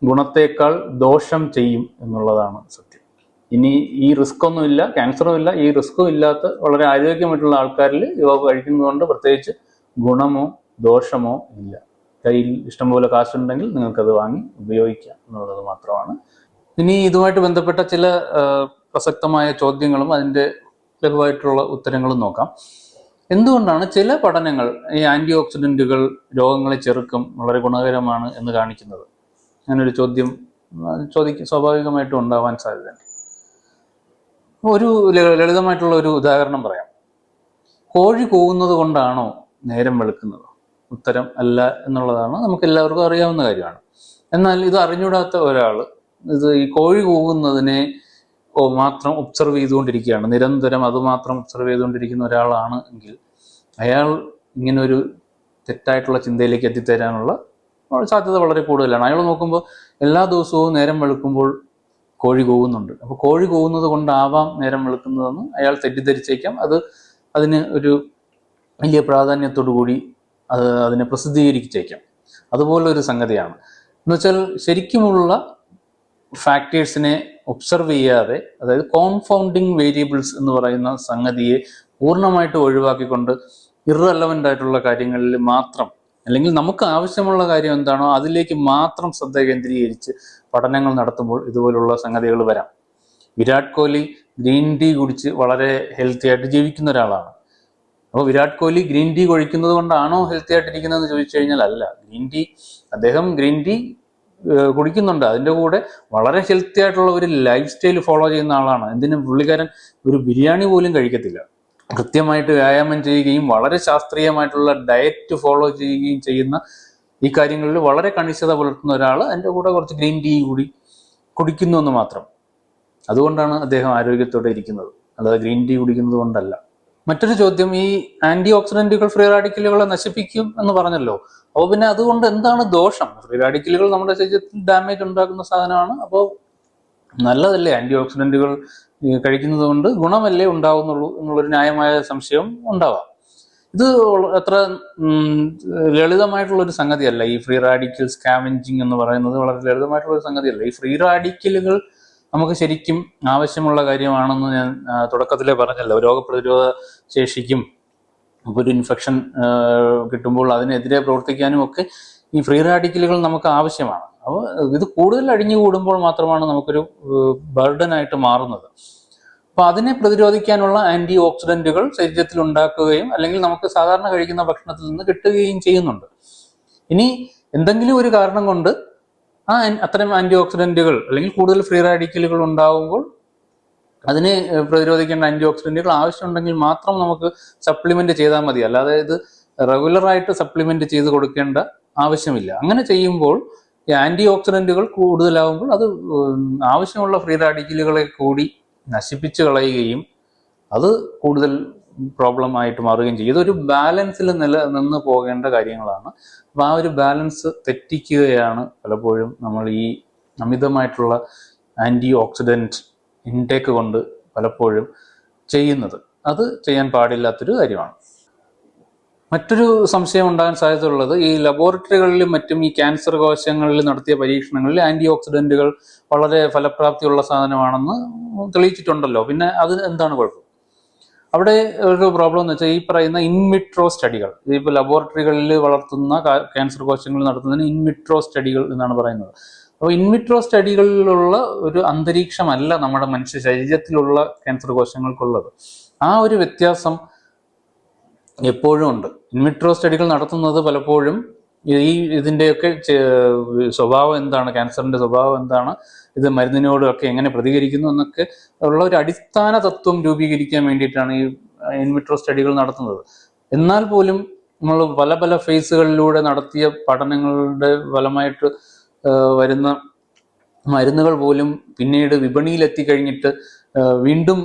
ഗുണത്തേക്കാൾ ദോഷം ചെയ്യും എന്നുള്ളതാണ് സത്യം. ഇനി ഈ റിസ്ക് ഒന്നുമില്ല, ക്യാൻസറും ഇല്ല, ഈ റിസ്ക്കും ഇല്ലാത്ത വളരെ ആരോഗ്യമായിട്ടുള്ള ആൾക്കാരിൽ ഇവ കഴിക്കുന്നതുകൊണ്ട് പ്രത്യേകിച്ച് ഗുണമോ ദോഷമോ ഇല്ല. കയ്യിൽ ഇഷ്ടംപോലെ കാശുണ്ടെങ്കിൽ നിങ്ങൾക്കത് വാങ്ങി ഉപയോഗിക്കാം എന്നുള്ളത് മാത്രമാണ്. ഇനി ഇതുമായിട്ട് ബന്ധപ്പെട്ട ചില പ്രസക്തമായ ചോദ്യങ്ങളും അതിൻ്റെ ലഘുവായിട്ടുള്ള ഉത്തരങ്ങളും നോക്കാം. എന്തുകൊണ്ടാണ് ചില പഠനങ്ങൾ ഈ ആന്റി ഓക്സിഡന്റുകൾ രോഗങ്ങളെ ചെറുക്കും, വളരെ ഗുണകരമാണ് എന്ന് കാണിക്കുന്നത്? അങ്ങനൊരു ചോദ്യം സ്വാഭാവികമായിട്ടും ഉണ്ടാവാൻ സാധ്യതയുണ്ട്. ഒരു ലളിതമായിട്ടുള്ള ഒരു ഉദാഹരണം പറയാം. കോഴി കൂവുന്നത് കൊണ്ടാണോ നേരം വെളുക്കുന്നത്? ഉത്തരം അല്ല എന്നുള്ളതാണ് നമുക്ക് എല്ലാവർക്കും അറിയാവുന്ന കാര്യമാണ്. എന്നാൽ ഇത് അറിഞ്ഞൂടാത്ത ഒരാൾ ഈ കോഴി കൂവുന്നതിനെ മാത്രം ഒബ്സർവ് ചെയ്തുകൊണ്ടിരിക്കുകയാണ്, നിരന്തരം അതുമാത്രം ഒബ്സർവ് ചെയ്തുകൊണ്ടിരിക്കുന്ന ഒരാളാണ് എങ്കിൽ അയാൾ ഇങ്ങനൊരു തെറ്റായിട്ടുള്ള ചിന്തയിലേക്ക് എത്തിത്തരാനുള്ള സാധ്യത വളരെ കൂടുതലാണ്. അയാൾ നോക്കുമ്പോൾ എല്ലാ ദിവസവും നേരം വെളുക്കുമ്പോൾ കോഴി കൂവുന്നുണ്ട്, അപ്പോൾ കോഴി കൂവുന്നത് കൊണ്ടാവാം നേരം വെളുക്കുന്നതെന്ന് അയാൾ തെറ്റിദ്ധരിച്ചേക്കാം. അതിന് ഒരു വലിയ പ്രാധാന്യത്തോടു കൂടി അതിനെ പ്രസിദ്ധീകരിച്ചേക്കാം. അതുപോലൊരു സംഗതിയാണ്. എന്നുവെച്ചാൽ ശരിക്കുമുള്ള ഫാക്ടേഴ്സിനെ ഒബ്സർവ് ചെയ്യാതെ, അതായത് കോൺഫൗണ്ടിങ് വേരിയബിൾസ് എന്ന് പറയുന്ന സംഗതിയെ പൂർണ്ണമായിട്ട് ഒഴിവാക്കിക്കൊണ്ട് ഇറലവൻ്റ് ആയിട്ടുള്ള കാര്യങ്ങളിൽ മാത്രം, അല്ലെങ്കിൽ നമുക്ക് ആവശ്യമുള്ള കാര്യം എന്താണോ അതിലേക്ക് മാത്രം ശ്രദ്ധ കേന്ദ്രീകരിച്ച് പഠനങ്ങൾ നടത്തുമ്പോൾ ഇതുപോലുള്ള സംഗതികൾ വരാം. വിരാട് കോഹ്ലി ഗ്രീൻ ടീ കുടിച്ച് വളരെ ഹെൽത്തി ആയിട്ട് ജീവിക്കുന്ന ഒരാളാണ്. അപ്പോൾ വിരാട് കോഹ്ലി ഗ്രീൻ ടീ കഴിക്കുന്നത് കൊണ്ടാണോ ഹെൽത്തി ആയിട്ടിരിക്കുന്നതെന്ന് ചോദിച്ചു കഴിഞ്ഞാൽ അല്ല. അദ്ദേഹം ഗ്രീൻ ടീ കുടിക്കുന്നുണ്ട്, അതിൻ്റെ കൂടെ വളരെ ഹെൽത്തി ആയിട്ടുള്ള ഒരു ലൈഫ് സ്റ്റൈൽ ഫോളോ ചെയ്യുന്ന ആളാണ്. പുള്ളിക്കാരൻ ഒരു ബിരിയാണി പോലും കഴിക്കത്തില്ല. കൃത്യമായിട്ട് വ്യായാമം ചെയ്യുകയും വളരെ ശാസ്ത്രീയമായിട്ടുള്ള ഡയറ്റ് ഫോളോ ചെയ്യുകയും ചെയ്യുന്ന ഈ കാര്യങ്ങളിൽ വളരെ കണിശത പുലർത്തുന്ന ഒരാൾ അതിൻ്റെ കൂടെ കുറച്ച് ഗ്രീൻ ടീ കൂടി കുടിക്കുന്നു എന്ന് മാത്രം. അതുകൊണ്ടാണ് അദ്ദേഹം ആരോഗ്യത്തോടെ ഇരിക്കുന്നത്, അല്ലാതെ ഗ്രീൻ ടീ കുടിക്കുന്നത് കൊണ്ടല്ല. മറ്റൊരു ചോദ്യം, ഈ ആന്റി ഓക്സിഡന്റുകൾ ഫ്രീ റാഡിക്കലുകളെ നശിപ്പിക്കും എന്ന് പറഞ്ഞല്ലോ. അപ്പോൾ പിന്നെ അതുകൊണ്ട് എന്താണ് ദോഷം? ഫ്രീ റാഡിക്കലുകൾ നമ്മുടെ ശരീരത്തിൽ ഡാമേജ് ഉണ്ടാക്കുന്ന സാധനമാണ്. അപ്പോൾ നല്ലതല്ലേ ആന്റി ഓക്സിഡന്റുകൾ കഴിക്കുന്നത് കൊണ്ട് ഗുണമല്ലേ ഉണ്ടാവുന്നുള്ളൂ എന്നുള്ളൊരു ന്യായമായ സംശയം ഉണ്ടാവാം. ഇത് അത്ര ലളിതമായിട്ടുള്ളൊരു സംഗതിയല്ല. ഈ ഫ്രീ റാഡിക്കൽ സ്കാവെഞ്ചിങ് എന്ന് പറയുന്നത് വളരെ ലളിതമായിട്ടുള്ളൊരു സംഗതിയല്ല. ഈ ഫ്രീ റാഡിക്കലുകൾ നമുക്ക് ശരിക്കും ആവശ്യമുള്ള കാര്യമാണെന്ന് ഞാൻ തുടക്കത്തിലേ പറഞ്ഞല്ലോ. രോഗപ്രതിരോധ ശേഷിക്കും ഒരു ഇൻഫെക്ഷൻ കിട്ടുമ്പോൾ അതിനെതിരെ പ്രവർത്തിക്കാനും ഒക്കെ ഈ ഫ്രീ റാഡിക്കലുകൾ നമുക്ക് ആവശ്യമാണ്. അപ്പോൾ ഇത് കൂടുതൽ അടിഞ്ഞുകൂടുമ്പോൾ മാത്രമാണ് നമുക്കൊരു ബർഡനായിട്ട് മാറുന്നത്. അപ്പോൾ അതിനെ പ്രതിരോധിക്കാനുള്ള ആന്റി ഓക്സിഡന്റുകൾ ശരീരത്തിൽ ഉണ്ടാക്കുകയും അല്ലെങ്കിൽ നമുക്ക് സാധാരണ കഴിക്കുന്ന ഭക്ഷണത്തിൽ നിന്ന് കിട്ടുകയും ചെയ്യുന്നുണ്ട്. ഇനി എന്തെങ്കിലും ഒരു കാരണം കൊണ്ട് അത്തരം ആന്റി ഓക്സിഡന്റുകൾ അല്ലെങ്കിൽ കൂടുതൽ ഫ്രീ റാഡിക്കലുകൾ ഉണ്ടാകുമ്പോൾ അതിനെ പ്രതിരോധിക്കേണ്ട ആന്റി ഓക്സിഡന്റുകൾ ആവശ്യമുണ്ടെങ്കിൽ മാത്രം നമുക്ക് സപ്ലിമെന്റ് ചെയ്താൽ മതി. അല്ലാതെ ഇത് റെഗുലറായിട്ട് സപ്ലിമെന്റ് ചെയ്ത് കൊടുക്കേണ്ട ആവശ്യമില്ല. അങ്ങനെ ചെയ്യുമ്പോൾ ഈ ആന്റി ഓക്സിഡന്റുകൾ കൂടുതലാകുമ്പോൾ അത് ആവശ്യമുള്ള ഫ്രീ റാഡിക്കലുകളെ കൂടി നശിപ്പിച്ചു കളയുകയും അത് കൂടുതൽ പ്രോബ്ലം ആയിട്ട് മാറുകയും ചെയ്യും. ഇതൊരു ബാലൻസിൽ നിന്ന് പോകേണ്ട കാര്യങ്ങളാണ്. അപ്പോൾ ആ ഒരു ബാലൻസ് തെറ്റിക്കുകയാണ് പലപ്പോഴും നമ്മൾ ഈ അമിതമായിട്ടുള്ള ആന്റി ഓക്സിഡന്റ് ഇൻടേക്ക് കൊണ്ട് പലപ്പോഴും ചെയ്യുന്നത്. അത് ചെയ്യാൻ പാടില്ലാത്തൊരു കാര്യമാണ്. മറ്റൊരു സംശയം ഉണ്ടാകാൻ സാധ്യതയുള്ളത് ഈ ലബോറട്ടറികളിലും മറ്റും ഈ ക്യാൻസർ കോശങ്ങളിൽ നടത്തിയ പരീക്ഷണങ്ങളിൽ ആന്റി ഓക്സിഡന്റുകൾ വളരെ ഫലപ്രാപ്തിയുള്ള സാധനമാണെന്ന് തെളിയിച്ചിട്ടുണ്ടല്ലോ. പിന്നെ അത് എന്താണ് കുഴപ്പം? അവിടെ ഒരു പ്രോബ്ലം എന്ന് വെച്ചാൽ ഈ പറയുന്ന ഇൻവിട്രോ സ്റ്റഡികൾ, ഇപ്പോൾ ലബോറട്ടറികളിൽ വളർത്തുന്ന ക്യാൻസർ കോശങ്ങൾ നടത്തുന്നതിന് ഇൻവിട്രോ സ്റ്റഡികൾ എന്നാണ് പറയുന്നത്. അപ്പോൾ ഇൻവിട്രോ സ്റ്റഡികളിലുള്ള ഒരു അന്തരീക്ഷമല്ല നമ്മുടെ മനുഷ്യ ശരീരത്തിലുള്ള ക്യാൻസർ കോശങ്ങൾക്കുള്ളത്. ആ ഒരു വ്യത്യാസം എപ്പോഴും ഉണ്ട്. ഇൻവിട്രോ സ്റ്റഡികൾ നടത്തുന്നത് പലപ്പോഴും ഇതിൻ്റെയൊക്കെ സ്വഭാവം എന്താണ്, ക്യാൻസറിന്റെ സ്വഭാവം എന്താണ്, ഇത് മരുന്നിനോടൊക്കെ എങ്ങനെ പ്രതികരിക്കുന്നു എന്നൊക്കെ ഉള്ള ഒരു അടിസ്ഥാന തത്വം രൂപീകരിക്കാൻ വേണ്ടിയിട്ടാണ് ഈ ഇൻവിട്രോ സ്റ്റഡികൾ നടത്തുന്നത്. എന്നാൽ പോലും നമ്മൾ പല പല ഫേസുകളിലൂടെ നടത്തിയ പഠനങ്ങളുടെ ഫലമായിട്ട് വരുന്ന മരുന്നുകൾ പോലും പിന്നീട് വിപണിയിലെത്തിക്കഴിഞ്ഞിട്ട് വീണ്ടും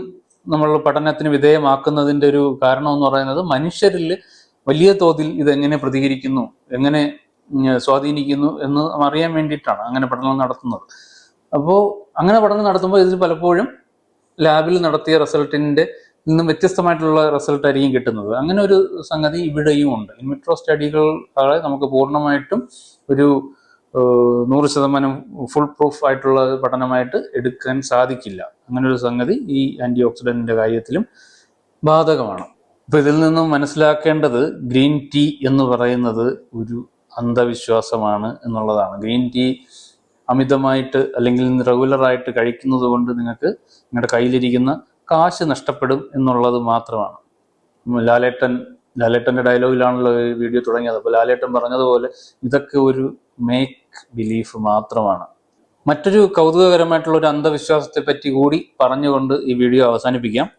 നമ്മൾ പഠനത്തിന് വിധേയമാക്കുന്നതിൻ്റെ ഒരു കാരണം എന്ന് പറയുന്നത് മനുഷ്യരിൽ വലിയ തോതിൽ ഇതെങ്ങനെ പ്രതികരിക്കുന്നു, എങ്ങനെ സ്വാധീനിക്കുന്നു എന്ന് അറിയാൻ വേണ്ടിയിട്ടാണ് അങ്ങനെ പഠനം നടത്തുന്നത്. അപ്പോൾ അങ്ങനെ പഠനം നടത്തുമ്പോൾ ഇതിൽ പലപ്പോഴും ലാബിൽ നടത്തിയ റിസൾട്ടിൻ്റെ നിന്നും വ്യത്യസ്തമായിട്ടുള്ള റിസൾട്ട് ആയിരിക്കും കിട്ടുന്നത്. അങ്ങനെ ഒരു സംഗതി ഇവിടെയും ഉണ്ട്. ഇൻവിട്രോ സ്റ്റഡികളെ നമുക്ക് പൂർണ്ണമായിട്ടും ഒരു 100% ഫുൾ പ്രൂഫ് ആയിട്ടുള്ള പഠനമായിട്ട് എടുക്കാൻ സാധിക്കില്ല. അങ്ങനെ ഒരു സംഗതി ഈ ആന്റി ഓക്സിഡന്റിന്റെ കാര്യത്തിലും ബാധകമാണ്. ഇപ്പൊ ഇതിൽ നിന്നും മനസ്സിലാക്കേണ്ടത് ഗ്രീൻ ടീ എന്ന് പറയുന്നത് ഒരു അന്ധവിശ്വാസമാണ് എന്നുള്ളതാണ്. ഗ്രീൻ ടീ അമിതമായിട്ട് അല്ലെങ്കിൽ റെഗുലറായിട്ട് കഴിക്കുന്നത് കൊണ്ട് നിങ്ങൾക്ക് നിങ്ങളുടെ കയ്യിലിരിക്കുന്ന കാശ് നഷ്ടപ്പെടും എന്നുള്ളത് മാത്രമാണ്. ലാലേട്ടന്റെ ഡയലോഗിലാണല്ലോ ഈ വീഡിയോ തുടങ്ങിയത്. അപ്പോൾ ലാലേട്ടൻ പറഞ്ഞതുപോലെ ഇതൊക്കെ ഒരു മേക്ക് ബിലീഫ് മാത്രമാണ്. മറ്റൊരു കൗതുകകരമായിട്ടുള്ള ഒരു അന്ധവിശ്വാസത്തെ പറ്റി കൂടി പറഞ്ഞുകൊണ്ട് ഈ വീഡിയോ അവസാനിപ്പിക്കാം.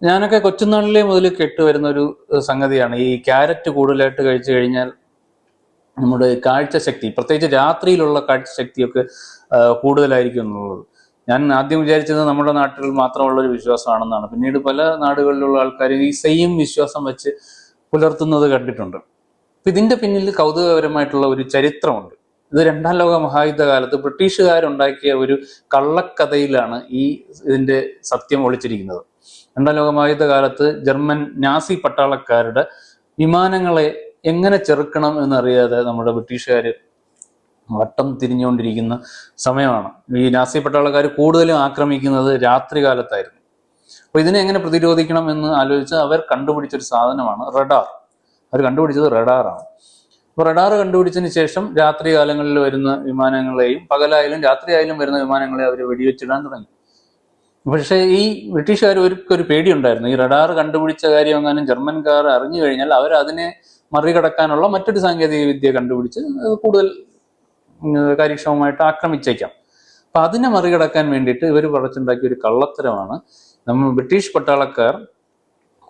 ഞാനൊക്കെ കൊച്ചുനാളിലെ മുതൽ കേട്ടുവരുന്ന ഒരു സംഗതിയാണ് ഈ ക്യാരറ്റ് കൂടുതലായിട്ട് കഴിച്ചു കഴിഞ്ഞാൽ നമ്മുടെ കാഴ്ചശക്തി, പ്രത്യേകിച്ച് രാത്രിയിലുള്ള കാഴ്ചശക്തിയൊക്കെ കൂടുതലായിരിക്കും എന്നുള്ളത്. ഞാൻ ആദ്യം വിചാരിച്ചത് നമ്മുടെ നാട്ടിൽ മാത്രമുള്ളൊരു വിശ്വാസമാണെന്നാണ്. പിന്നീട് പല നാടുകളിലുള്ള ആൾക്കാർ ഈ സെയിം വിശ്വാസം വെച്ച് പുലർത്തുന്നത് കണ്ടിട്ടുണ്ട്. ഇതിന്റെ പിന്നിൽ കൗതുകകരമായിട്ടുള്ള ഒരു ചരിത്രമുണ്ട്. ഇത് 2ാം ലോക മഹായുദ്ധകാലത്ത് ബ്രിട്ടീഷുകാരുണ്ടാക്കിയ ഒരു കള്ളക്കഥയിലാണ് ഇതിന്റെ സത്യം ഒളിച്ചിരിക്കുന്നത്. 2ാം ലോക മഹായുദ്ധകാലത്ത് ജർമ്മൻ നാസി പട്ടാളക്കാരുടെ വിമാനങ്ങളെ എങ്ങനെ ചെറുക്കണം എന്നറിയാതെ നമ്മുടെ ബ്രിട്ടീഷുകാർ വട്ടം തിരിഞ്ഞുകൊണ്ടിരിക്കുന്ന സമയമാണ്. ഈ നാസി പട്ടാളക്കാർ കൂടുതലും ആക്രമിക്കുന്നത് രാത്രി കാലത്തായിരുന്നു. അപ്പോൾ ഇതിനെ എങ്ങനെ പ്രതിരോധിക്കണം എന്ന് ആലോചിച്ച് അവർ കണ്ടുപിടിച്ചൊരു സാധനമാണ് റഡാർ. അവർ കണ്ടുപിടിച്ചത് റഡാറാണ്. അപ്പോൾ റഡാർ കണ്ടുപിടിച്ചതിന് ശേഷം രാത്രി കാലങ്ങളിൽ വരുന്ന വിമാനങ്ങളെയും പകലായാലും രാത്രിയായാലും വരുന്ന വിമാനങ്ങളെ അവർ വെടിവെച്ചിടാൻ തുടങ്ങി. പക്ഷേ ഈ ബ്രിട്ടീഷുകാർ ഒരു പേടിയുണ്ടായിരുന്നു. ഈ റഡാർ കണ്ടുപിടിച്ച കാര്യം എങ്ങാനും ജർമ്മൻകാർ അറിഞ്ഞു കഴിഞ്ഞാൽ അവർ അതിനെ മറികടക്കാനുള്ള മറ്റൊരു സാങ്കേതിക വിദ്യ കണ്ടുപിടിച്ച് കൂടുതൽ കാര്യക്ഷമമായിട്ട് ആക്രമിച്ചേക്കാം. അപ്പൊ അതിനെ മറികടക്കാൻ വേണ്ടിയിട്ട് ഇവർ പടച്ചുണ്ടാക്കിയ ഒരു കള്ളത്തരമാണ് നമ്മൾ ബ്രിട്ടീഷ് പട്ടാളക്കാർ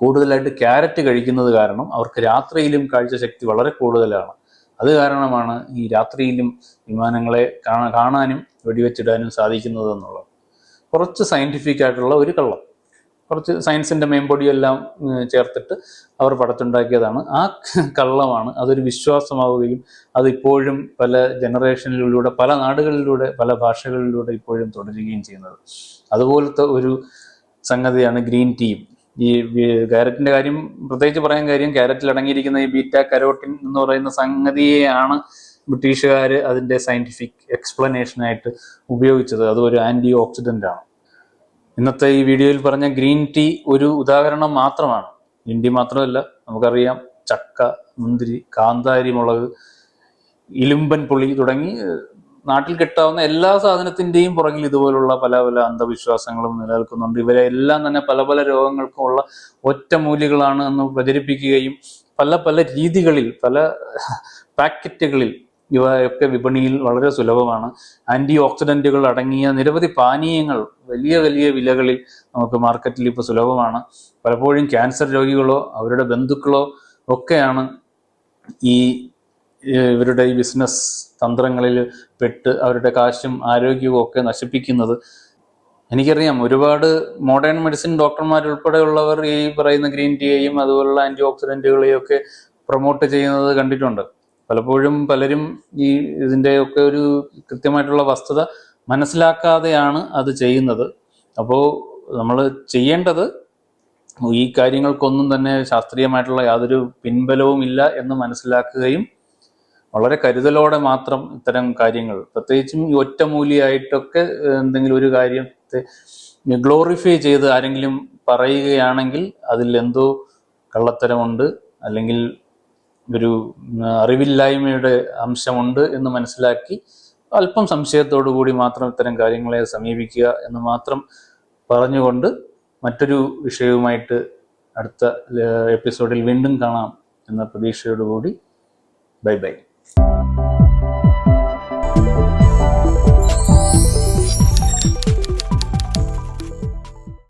കൂടുതലായിട്ട് ക്യാരറ്റ് കഴിക്കുന്നത് കാരണം അവർക്ക് രാത്രിയിലും കാഴ്ചശക്തി വളരെ കൂടുതലാണ്. അത് കാരണമാണ് ഈ രാത്രിയിലും വിമാനങ്ങളെ കാണാനും വെടിവെച്ചിടാനും സാധിക്കുന്നത് എന്നുള്ളത്. കുറച്ച് സയന്റിഫിക് ആയിട്ടുള്ള ഒരു കള്ളം, കുറച്ച് സയൻസിന്റെ മേമ്പൊടിയെല്ലാം ചേർത്തിട്ട് അവർ പടച്ചുണ്ടാക്കിയതാണ്. ആ കള്ളമാണ് അതൊരു വിശ്വാസമാവുകയും അതിപ്പോഴും പല ജനറേഷനിലൂടെ, പല നാടുകളിലൂടെ, പല ഭാഷകളിലൂടെ ഇപ്പോഴും തുടരുകയും ചെയ്യുന്നത്. അതുപോലത്തെ ഒരു സംഗതിയാണ് ഗ്രീൻ ടീയും. ഈ ക്യാരറ്റിന്റെ കാര്യം പ്രത്യേകിച്ച് പറയാൻ കാര്യം, ക്യാരറ്റിൽ അടങ്ങിയിരിക്കുന്ന ഈ ബീറ്റ കരോട്ടിൻ എന്ന് പറയുന്ന സംഗതിയെയാണ് ബ്രിട്ടീഷുകാർ അതിൻ്റെ സയൻറ്റിഫിക് എക്സ്പ്ലനേഷനായിട്ട് ഉപയോഗിച്ചത്. അത് ഒരു ആൻറ്റി ഓക്സിഡൻ്റ് ആണ്. ഇന്നത്തെ ഈ വീഡിയോയിൽ പറഞ്ഞ ഗ്രീൻ ടീ ഒരു ഉദാഹരണം മാത്രമാണ്. ഗ്രീൻ ടീ മാത്രമല്ല, നമുക്കറിയാം ചക്ക, മുന്തിരി, കാന്താരി മുളക്, ഇലുമ്പൻ പുളി തുടങ്ങി നാട്ടിൽ കിട്ടാവുന്ന എല്ലാ സാധനത്തിൻ്റെയും പുറകിൽ ഇതുപോലുള്ള പല പല അന്ധവിശ്വാസങ്ങളും നിലനിൽക്കുന്നുണ്ട്. ഇവരെ എല്ലാം തന്നെ പല പല രോഗങ്ങൾക്കുമുള്ള ഒറ്റമൂലികളാണ് എന്ന് പ്രചരിപ്പിക്കുകയും പല പല രീതികളിൽ, പല പാക്കറ്റുകളിൽ ഇവയൊക്കെ വിപണിയിൽ വളരെ സുലഭമാണ്. ആൻറ്റി ഓക്സിഡൻറ്റുകൾ അടങ്ങിയ നിരവധി പാനീയങ്ങൾ വലിയ വലിയ വിലകളിൽ നമുക്ക് മാർക്കറ്റിൽ ഇപ്പോൾ സുലഭമാണ്. പലപ്പോഴും ക്യാൻസർ രോഗികളോ അവരുടെ ബന്ധുക്കളോ ഒക്കെയാണ് ഇവരുടെ ഈ ബിസിനസ് തന്ത്രങ്ങളിൽ പെട്ട് അവരുടെ കാശും ആരോഗ്യവും ഒക്കെ നശിപ്പിക്കുന്നത്. എനിക്കറിയാം ഒരുപാട് മോഡേൺ മെഡിസിൻ ഡോക്ടർമാരുൾപ്പെടെയുള്ളവർ ഈ പറയുന്ന ഗ്രീൻ ടീയെയും അതുപോലുള്ള ആൻറ്റി ഓക്സിഡൻറ്റുകളെയും ഒക്കെ പ്രൊമോട്ട് ചെയ്യുന്നത് കണ്ടിട്ടുണ്ട്. പലപ്പോഴും പലരും ഇതിൻ്റെയൊക്കെ ഒരു കൃത്യമായിട്ടുള്ള വസ്തുത മനസ്സിലാക്കാതെയാണ് അത് ചെയ്യുന്നത്. അപ്പോൾ നമ്മൾ ചെയ്യേണ്ടത് ഈ കാര്യങ്ങൾക്കൊന്നും തന്നെ ശാസ്ത്രീയമായിട്ടുള്ള യാതൊരു പിൻബലവും ഇല്ല എന്ന് മനസ്സിലാക്കുകയും വളരെ കരുതലോടെ മാത്രം ഇത്തരം കാര്യങ്ങൾ, പ്രത്യേകിച്ചും ഈ ഒറ്റമൂലിയായിട്ടൊക്കെ എന്തെങ്കിലും ഒരു കാര്യത്തെ ഗ്ലോറിഫൈ ചെയ്ത് ആരെങ്കിലും പറയുകയാണെങ്കിൽ അതിൽ എന്തോ കള്ളത്തരമുണ്ട്, അല്ലെങ്കിൽ ഒരു അറിവില്ലായ്മയുടെ അംശമുണ്ട് എന്ന് മനസ്സിലാക്കി അല്പം സംശയത്തോടു കൂടി മാത്രം ഇത്തരം കാര്യങ്ങളെ സമീപിക്കുക എന്ന് മാത്രം പറഞ്ഞുകൊണ്ട് മറ്റൊരു വിഷയവുമായിട്ട് അടുത്ത എപ്പിസോഡിൽ വീണ്ടും കാണാം എന്ന പ്രതീക്ഷയോടുകൂടി ബൈ ബൈ.